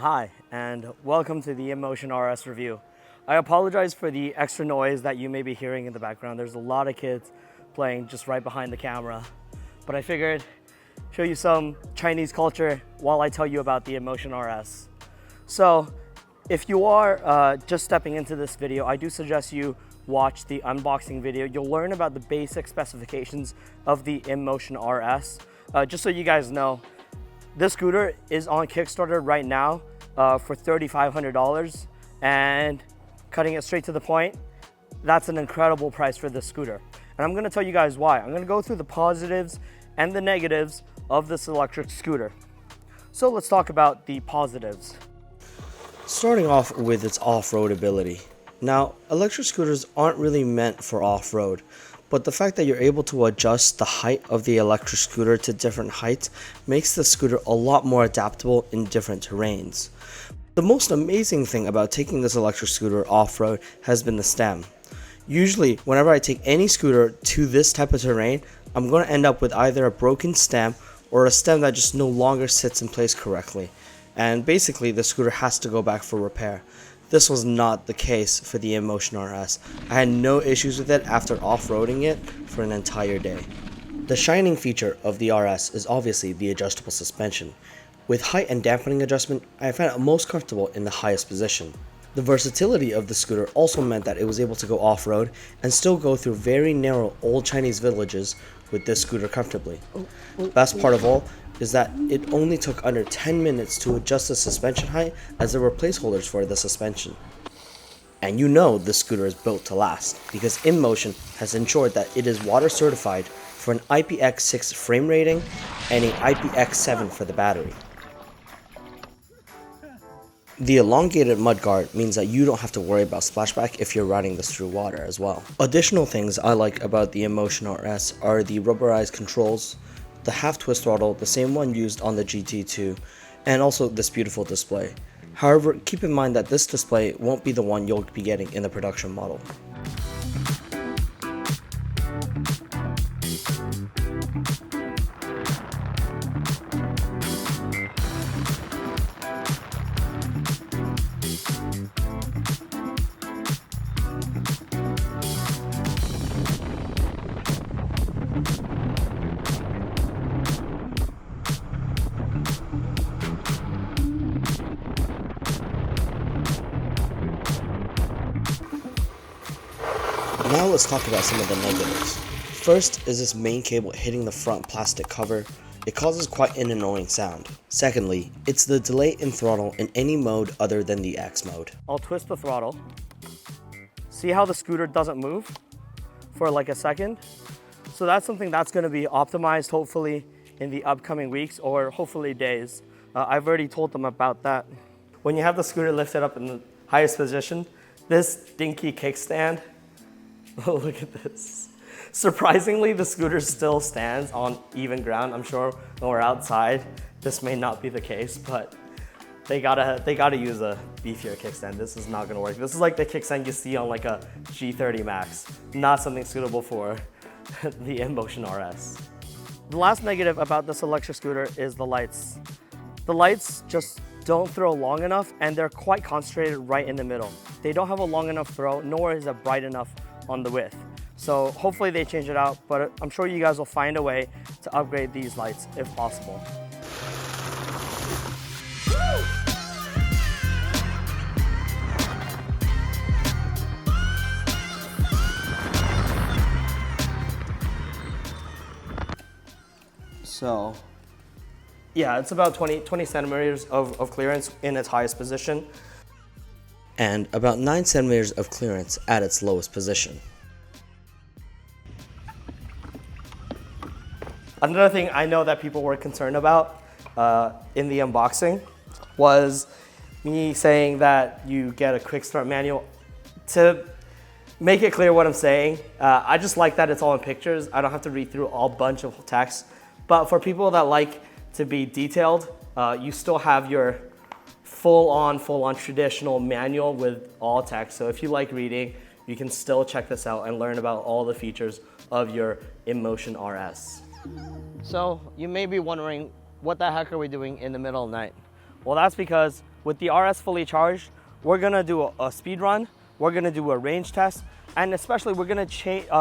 Hi, and welcome to the Inmotion RS review. I apologize for the extra noise that you may be hearing in the background. There's a lot of kids playing just right behind the camera, but I figured show you some Chinese culture while I tell you about the Inmotion RS. So, if you are just stepping into this video, I do suggest you watch the unboxing video. You'll learn about the basic specifications of the Inmotion RS. Just so you guys know, this scooter is on Kickstarter right now for $3,500, and cutting it straight to the point, that's an incredible price for this scooter. And I'm gonna tell you guys why. I'm gonna go through the positives and the negatives of this electric scooter. So let's talk about the positives. Starting off with its off-road ability. Now, electric scooters aren't really meant for off-road, but the fact that you're able to adjust the height of the electric scooter to different heights makes the scooter a lot more adaptable in different terrains. The most amazing thing about taking this electric scooter off-road has been the stem. Usually, whenever I take any scooter to this type of terrain, I'm going to end up with either a broken stem or a stem that just no longer sits in place correctly. And basically, the scooter has to go back for repair. This was not the case for the Inmotion RS. I had no issues with it after off-roading it for an entire day. The shining feature of the RS is obviously the adjustable suspension. With height and dampening adjustment, I found it most comfortable in the highest position. The versatility of the scooter also meant that it was able to go off-road and still go through very narrow old Chinese villages with this scooter comfortably. Best part of all is that it only took under 10 minutes to adjust the suspension height, as there were placeholders for the suspension. And you know this scooter is built to last, because Inmotion has ensured that it is water certified for an IPX6 frame rating and an IPX7 for the battery. The elongated mudguard means that you don't have to worry about splashback if you're riding this through water as well. Additional things I like about the Inmotion RS are the rubberized controls, the half twist throttle, the same one used on the GT2, and also this beautiful display. However, keep in mind that this display won't be the one you'll be getting in the production model. Now let's talk about some of the negatives. First is this main cable hitting the front plastic cover. It causes quite an annoying sound. Secondly, it's the delay in throttle in any mode other than the X mode. I'll twist the throttle. See how the scooter doesn't move for like a second? So that's something that's gonna be optimized hopefully in the upcoming weeks or hopefully days. I've already told them about that. When you have the scooter lifted up in the highest position, this dinky kickstand, oh, look at this. Surprisingly, the scooter still stands on even ground. I'm sure when we're outside, this may not be the case, but they gotta use a beefier kickstand. This is not gonna work. This is like the kickstand you see on like a G30 Max. Not something suitable for the Inmotion RS. The last negative about this electric scooter is the lights. The lights just don't throw long enough, and they're quite concentrated right in the middle. They don't have a long enough throw, nor is it bright enough on the width. So hopefully they change it out, but I'm sure you guys will find a way to upgrade these lights if possible. So yeah, it's about 20 centimeters of clearance in its highest position, and about 9 centimeters of clearance at its lowest position. Another thing I know that people were concerned about in the unboxing was me saying that you get a quick start manual. To make it clear what I'm saying, I just like that it's all in pictures. I don't have to read through a bunch of text. But for people that like to be detailed, you still have your full-on traditional manual with all text. So if you like reading, you can still check this out and learn about all the features of your Inmotion RS. So you may be wondering, what the heck are we doing in the middle of the night? Well, that's because with the RS fully charged, we're gonna do a speed run, we're gonna do a range test, and especially we're gonna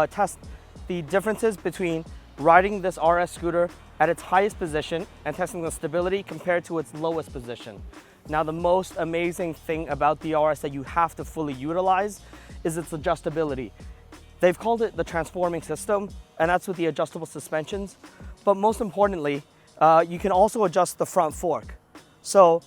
test the differences between riding this RS scooter at its highest position and testing the stability compared to its lowest position. Now, the most amazing thing about the RS that you have to fully utilize is its adjustability. They've called it the transforming system, and that's with the adjustable suspensions. But most importantly, you can also adjust the front fork. So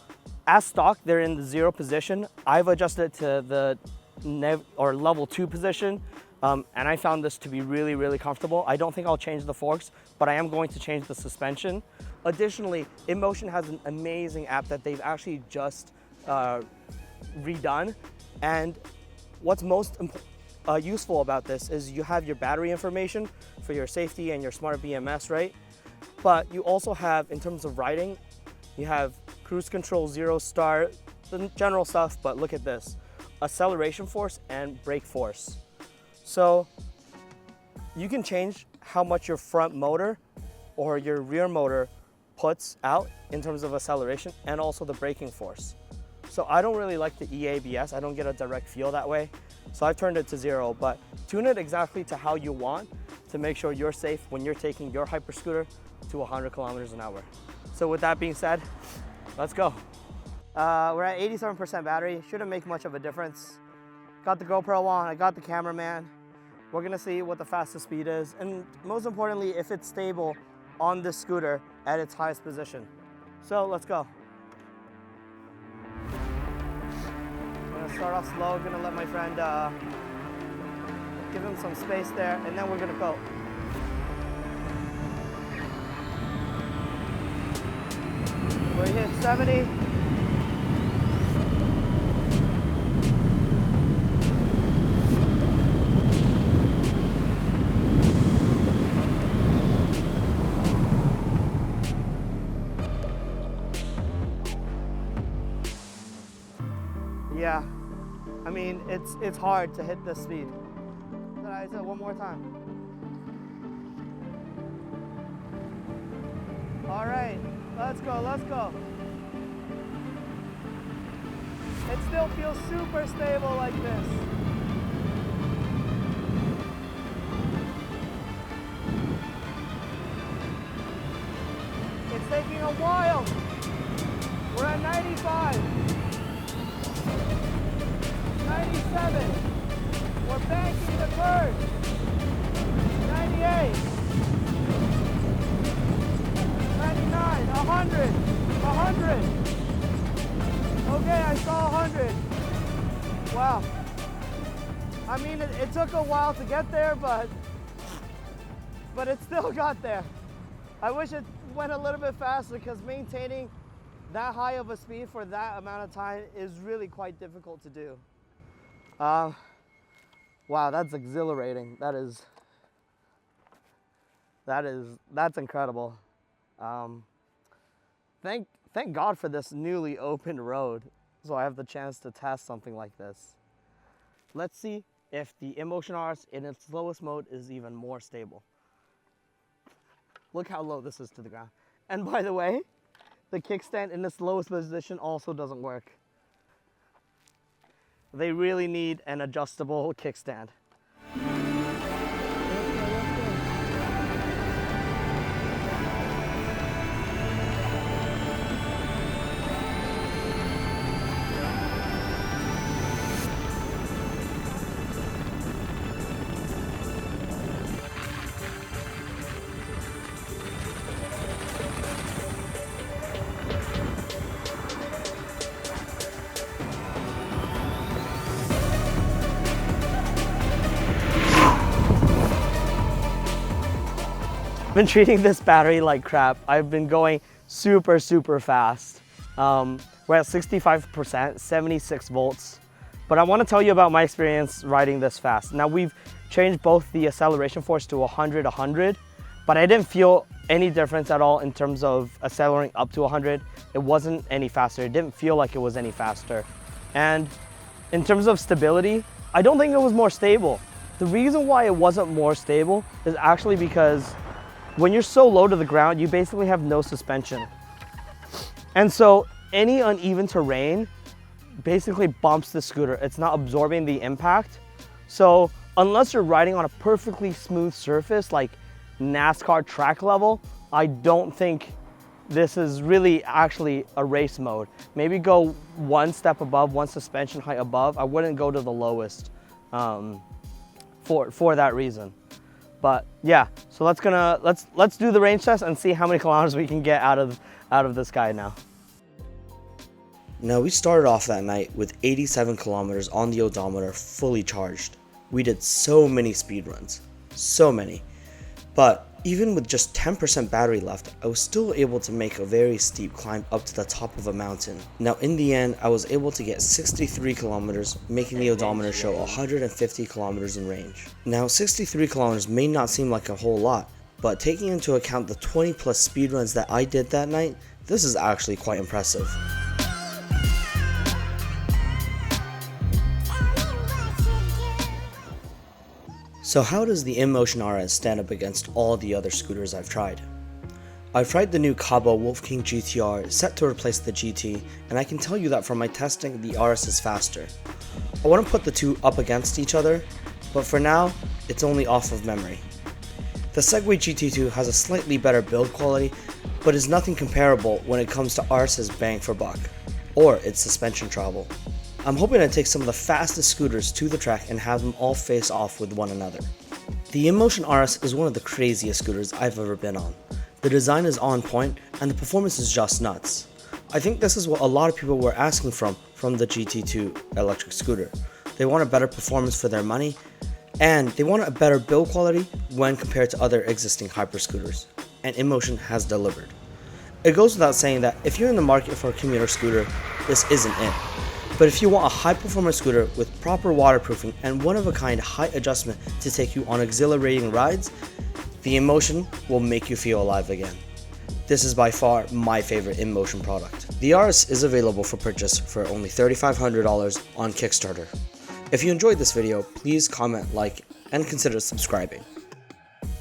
as stock, they're in the 0 position. I've adjusted it to the level 2 position, and I found this to be really, really comfortable. I don't think I'll change the forks, but I am going to change the suspension. Additionally, Inmotion has an amazing app that they've actually just redone. And what's most useful about this is you have your battery information for your safety and your smart BMS, right? But you also have, in terms of riding, you have cruise control, 0 start, the general stuff, but look at this, acceleration force and brake force. So you can change how much your front motor or your rear motor puts out in terms of acceleration and also the braking force. So I don't really like the EABS, I don't get a direct feel that way. So I've turned it to 0, but tune it exactly to how you want to make sure you're safe when you're taking your hyper scooter to 100 kilometers an hour. So with that being said, let's go. We're at 87% battery, shouldn't make much of a difference. Got the GoPro on, I got the cameraman. We're gonna see what the fastest speed is, and most importantly, if it's stable on this scooter at its highest position. So let's go. Start off slow, gonna let my friend give him some space there, and then we're gonna go. We hit 70. Yeah. I mean, it's hard to hit this speed. I said one more time. All right, let's go, let's go. It still feels super stable like this. It's taking a while. We're at 95. 97. We're banking the curve. 98. 99. 100. 100. Okay, I saw 100. Wow. I mean, it took a while to get there, but it still got there. I wish it went a little bit faster because maintaining that high of a speed for that amount of time is really quite difficult to do. Wow, that's exhilarating. That's incredible. Thank God for this newly opened road, so I have the chance to test something like this. Let's see if the Inmotion RS in its lowest mode is even more stable. Look how low this is to the ground. And by the way, the kickstand in its lowest position also doesn't work. They really need an adjustable kickstand. I've been treating this battery like crap. I've been going super fast. We're at 65%, 76 volts. But I want to tell you about my experience riding this fast. Now, we've changed both the acceleration force to 100, but I didn't feel any difference at all in terms of accelerating up to 100. It wasn't any faster. It didn't feel like it was any faster. And in terms of stability, I don't think it was more stable. The reason why it wasn't more stable is actually because when you're so low to the ground, you basically have no suspension. And so any uneven terrain basically bumps the scooter. It's not absorbing the impact. So unless you're riding on a perfectly smooth surface like NASCAR track level, I don't think this is really actually a race mode. Maybe go one step above, one suspension height above. I wouldn't go to the lowest for that reason. But yeah, so let's do the range test and see how many kilometers we can get out of this guy now. Now, we started off that night with 87 kilometers on the odometer, fully charged. We did so many speed runs, so many. But even with just 10% battery left, I was still able to make a very steep climb up to the top of a mountain. Now, in the end, I was able to get 63 kilometers, making the odometer show 150 kilometers in range. Now, 63 kilometers may not seem like a whole lot, but taking into account the 20 plus speed runs that I did that night, this is actually quite impressive. So how does the Inmotion RS stand up against all the other scooters I've tried? I've tried the new Cabo Wolf King GTR set to replace the GT, and I can tell you that from my testing, the RS is faster. I want to put the two up against each other, but for now, it's only off of memory. The Segway GT2 has a slightly better build quality, but is nothing comparable when it comes to RS's bang for buck, or its suspension travel. I'm hoping to take some of the fastest scooters to the track and have them all face off with one another. The Inmotion RS is one of the craziest scooters I've ever been on. The design is on point and the performance is just nuts. I think this is what a lot of people were asking from the GT2 electric scooter. They want a better performance for their money, and they want a better build quality when compared to other existing hyper scooters, and Inmotion has delivered. It goes without saying that if you're in the market for a commuter scooter, this isn't it. But if you want a high-performance scooter with proper waterproofing and one-of-a-kind height adjustment to take you on exhilarating rides, the Inmotion will make you feel alive again. This is by far my favorite Inmotion product. The RS is available for purchase for only $3,500 on Kickstarter. If you enjoyed this video, please comment, like, and consider subscribing.